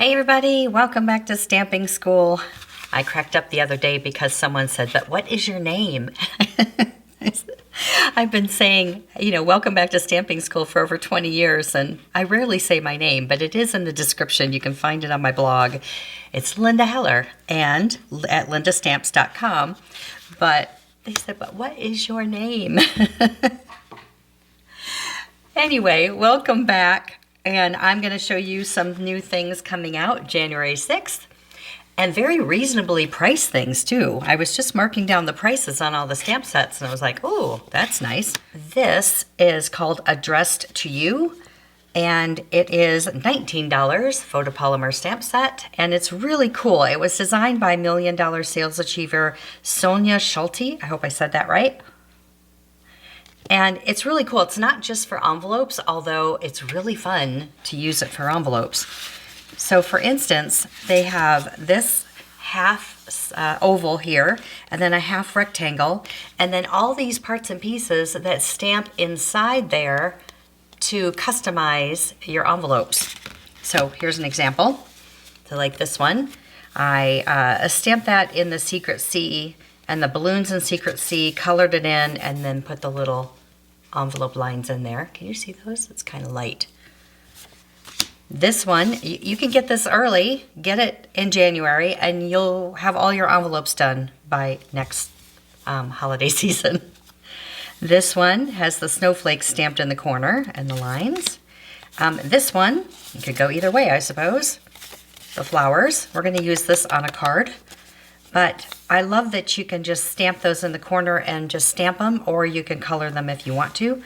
Hey everybody, welcome back to Stamping School. I cracked up the other day because someone said, but what is your name? I've been saying, welcome back to Stamping School for over 20 years, and I rarely say my name, but it is in the description. You can find it on my blog. It's Linda Heller and at lindastamps.com. But they said, but what is your name? Anyway, welcome back. And I'm going to show you some new things coming out January 6th. And very reasonably priced things too. I was just marking down the prices on all the stamp sets and I was like, oh, that's nice. This is called Addressed to You. And it is $19 photopolymer stamp set. And it's really cool. It was designed by $1 Million Sales Achiever Sonia Schulte. I hope I said that right. And it's really cool. It's not just for envelopes, although it's really fun to use it for envelopes. So for instance, they have this half oval here, and then a half rectangle, and then all these parts and pieces that stamp inside there to customize your envelopes. So here's an example. So like this one, I stamped that in the Secret C, and the balloons in Secret C, colored it in, and then put the little envelope lines in there. Can you see those? It's kind of light. This one, you can get this early, get it in January, and you'll have all your envelopes done by next holiday season. This one has the snowflakes stamped in the corner and the lines. This one, you could go either way, I suppose. The flowers, we're going to use this on a card. But I love that you can just stamp those in the corner and just stamp them, or you can color them if you want to.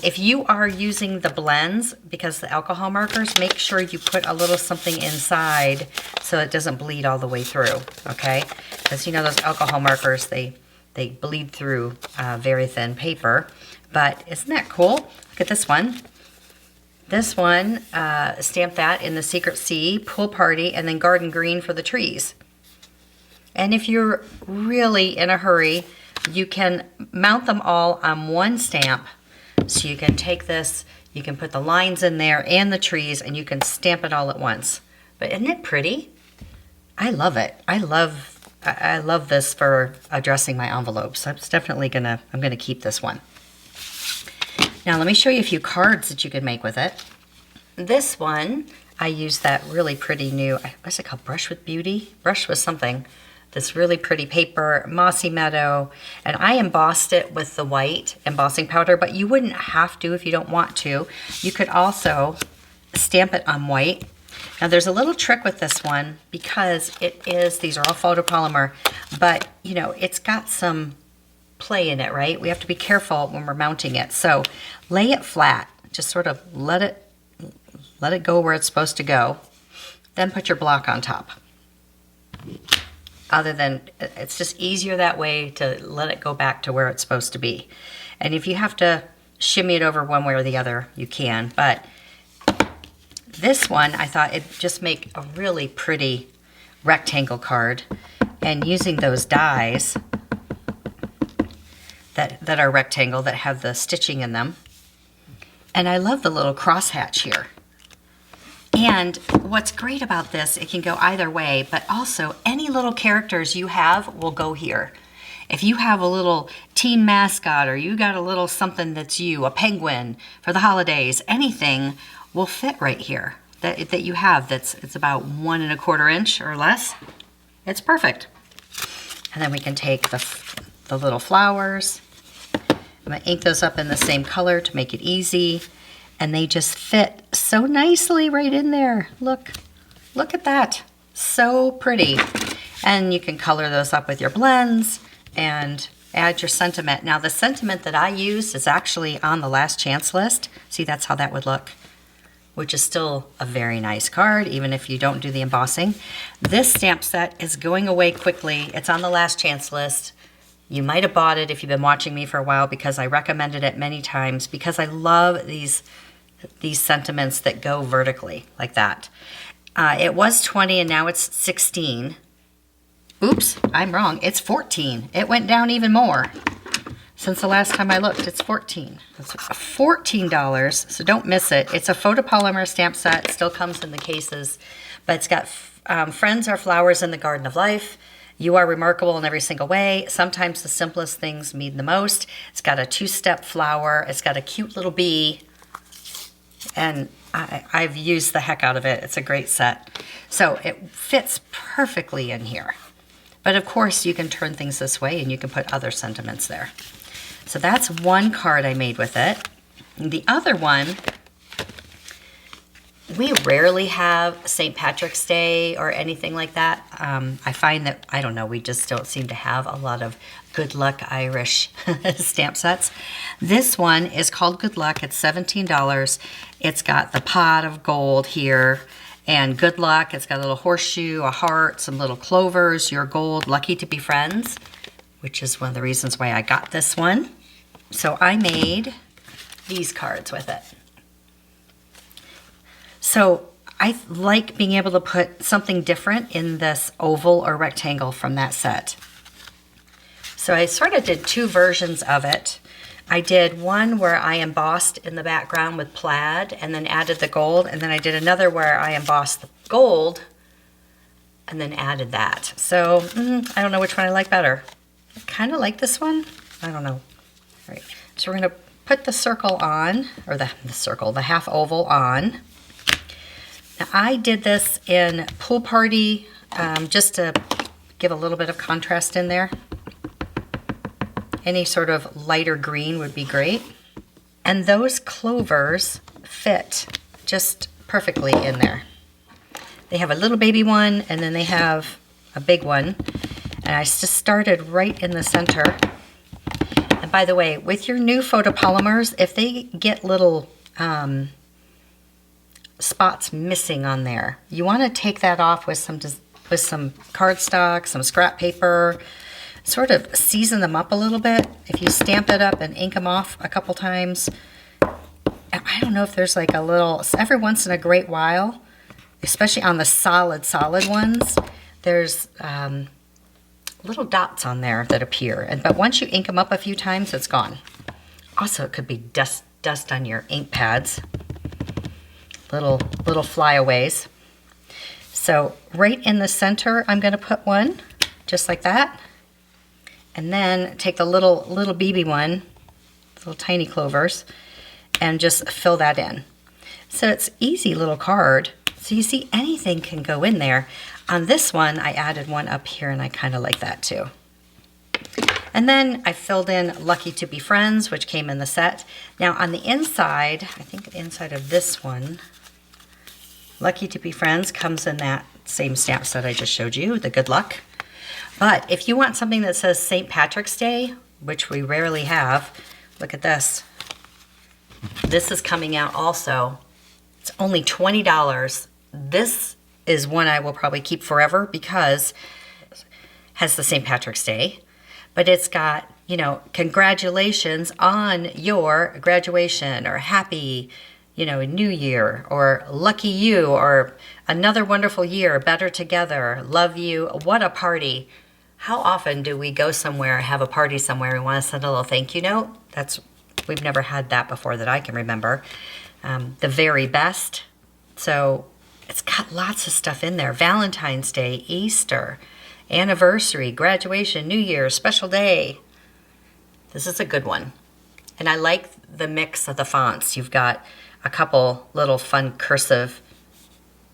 If you are using the blends, because the alcohol markers, make sure you put a little something inside so it doesn't bleed all the way through, okay? Because those alcohol markers, they bleed through very thin paper. But isn't that cool? Look at this one. This one, stamp that in the Secret C, Pool Party, and then Garden Green for the trees. And if you're really in a hurry, you can mount them all on one stamp. So you can take this, you can put the lines in there and the trees, and you can stamp it all at once. But isn't it pretty? I love it. I love this for addressing my envelopes. I'm gonna keep this one. Now let me show you a few cards that you can make with it. This one, I used that really pretty new, what's it called? Brush with Beauty? Brush with something. This really pretty paper, Mossy Meadow, and I embossed it with the white embossing powder, but you wouldn't have to if you don't want to. You could also stamp it on white. Now there's a little trick with this one because these are all photopolymer, but it's got some play in it, right? We have to be careful when we're mounting it. So lay it flat, just sort of let it go where it's supposed to go, then put your block on top. It's just easier that way to let it go back to where it's supposed to be. And if you have to shimmy it over one way or the other, you can. But this one, I thought it'd just make a really pretty rectangle card. And using those dies that are rectangle, that have the stitching in them. And I love the little crosshatch here. And what's great about this, it can go either way, but also any little characters you have will go here. If you have a little team mascot, or you got a little something that's you, a penguin for the holidays, anything will fit right here that you have it's about 1 1/4 inch or less. It's perfect. And then we can take the little flowers. I'm going to ink those up in the same color to make it easy. And they just fit so nicely right in there. Look at that. So pretty. And you can color those up with your blends and add your sentiment. Now the sentiment that I used is actually on the last chance list. See, that's how that would look, which is still a very nice card, even if you don't do the embossing. This stamp set is going away quickly. It's on the last chance list. You might have bought it if you've been watching me for a while, because I recommended it many times, because I love these sentiments that go vertically like that. It was 20 and now it's 16. Oops, I'm wrong. It's 14. It went down even more. Since the last time I looked, it's 14. That's $14, so don't miss it. It's a photopolymer stamp set, still comes in the cases, but it's got friends are flowers in the garden of life. You are remarkable in every single way. Sometimes the simplest things mean the most. It's got a 2-step flower. It's got a cute little bee, and I've used the heck out of it. It's a great set. So it fits perfectly in here. But of course, you can turn things this way and you can put other sentiments there. So that's one card I made with it. And the other one, we rarely have St. Patrick's Day or anything like that. I find that, I don't know, we just don't seem to have a lot of Good Luck Irish stamp sets. This one is called Good Luck. It's $17. It's got the pot of gold here and good luck. It's got a little horseshoe, a heart, some little clovers, your gold, lucky to be friends, which is one of the reasons why I got this one. So I made these cards with it. So I like being able to put something different in this oval or rectangle from that set. So I sort of did 2 versions of it. I did one where I embossed in the background with plaid and then added the gold, and then I did another where I embossed the gold and then added that. So I don't know which one I like better. I kind of like this one. I don't know. All right, so we're going to put the circle on, or the half oval on. Now I did this in Pool Party just to give a little bit of contrast in there. Any sort of lighter green would be great. And those clovers fit just perfectly in there. They have a little baby one and then they have a big one. And I just started right in the center. And by the way, with your new photopolymers, if they get little spots missing on there, you want to take that off with some cardstock, some scrap paper, sort of season them up a little bit. If you stamp it up and ink them off a couple times, I don't know if there's like a little, every once in a great while, especially on the solid ones, there's little dots on there that appear. But once you ink them up a few times, it's gone. Also, it could be dust on your ink pads, little flyaways. So right in the center, I'm going to put one just like that. And then take the little BB one, little tiny clovers, and just fill that in. So it's easy little card. So you see anything can go in there. On this one, I added one up here and I kind of like that too. And then I filled in Lucky to be Friends, which came in the set. Now on the inside, I think the inside of this one, Lucky to be Friends comes in that same stamp set I just showed you, the Good Luck. But if you want something that says St. Patrick's Day, which we rarely have, look at this. This is coming out also. It's only $20. This is one I will probably keep forever because it has the St. Patrick's Day. But it's got, you know, congratulations on your graduation, or happy, you know, New Year, or lucky you, or another wonderful year, better together, love you, what a party. How often do we go somewhere, have a party somewhere, and want to send a little thank you note? We've never had that before that I can remember. The very best. So it's got lots of stuff in there. Valentine's Day, Easter, anniversary, graduation, New Year, special day. This is a good one. And I like the mix of the fonts. You've got a couple little fun cursive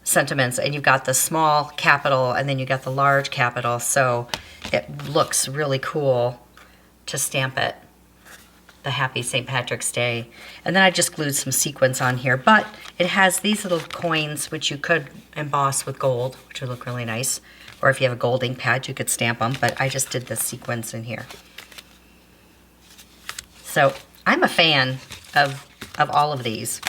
sentiments, and you've got the small capital and then you got the large capital, so it looks really cool to stamp it, the Happy St. Patrick's Day. And then I just glued some sequins on here, but it has these little coins which you could emboss with gold, which would look really nice, or if you have a gold ink pad you could stamp them, but I just did the sequins in here. So I'm a fan of all of these.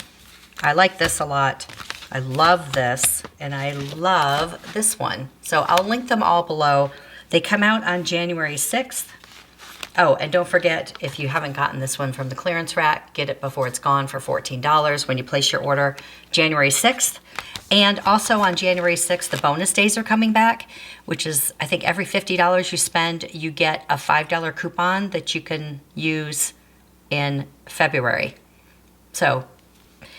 I like this a lot. I love this, and I love this one. So I'll link them all below. They come out on January 6th. Oh, and don't forget, if you haven't gotten this one from the clearance rack, get it before it's gone for $14 when you place your order January 6th. And also on January 6th, the bonus days are coming back, which is, I think, every $50 you spend, you get a $5 coupon that you can use in February. So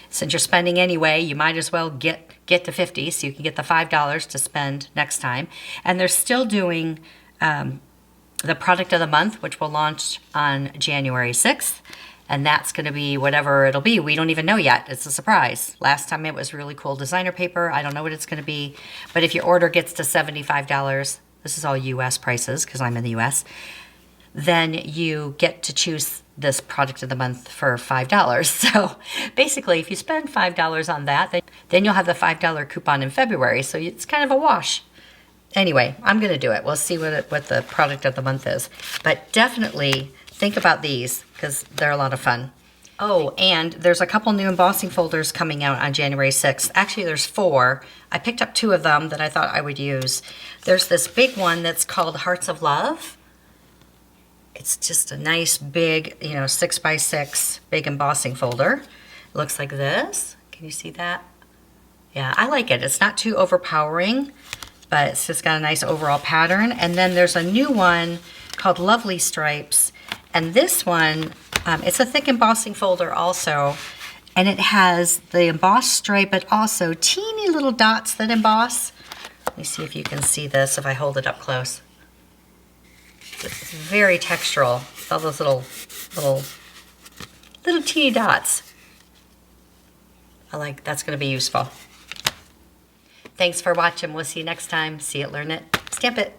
since you're spending anyway, you might as well get to 50 so you can get the $5 to spend next time. And they're still doing the product of the month, which will launch on January 6th. And that's going to be whatever it'll be. We don't even know yet. It's a surprise. Last time it was really cool designer paper. I don't know what it's going to be. But if your order gets to $75, this is all US prices because I'm in the US, then you get to choose this product of the month for $5. So basically, if you spend $5 on that, then you'll have the $5 coupon in February. So it's kind of a wash. Anyway, I'm going to do it. We'll see what the product of the month is. But definitely think about these because they're a lot of fun. Oh, and there's a couple new embossing folders coming out on January 6th. Actually, there's 4. I picked up 2 of them that I thought I would use. There's this big one that's called Hearts of Love. It's just a nice big, 6x6 big embossing folder. It looks like this. Can you see that? Yeah, I like it. It's not too overpowering, but it's just got a nice overall pattern. And then there's a new one called Lovely Stripes. And this one, it's a thick embossing folder also. And it has the embossed stripe, but also teeny little dots that emboss. Let me see if you can see this if I hold it up close. It's very textural. All those little teeny dots. That's going to be useful. Thanks for watching. We'll see you next time. See it, learn it, stamp it.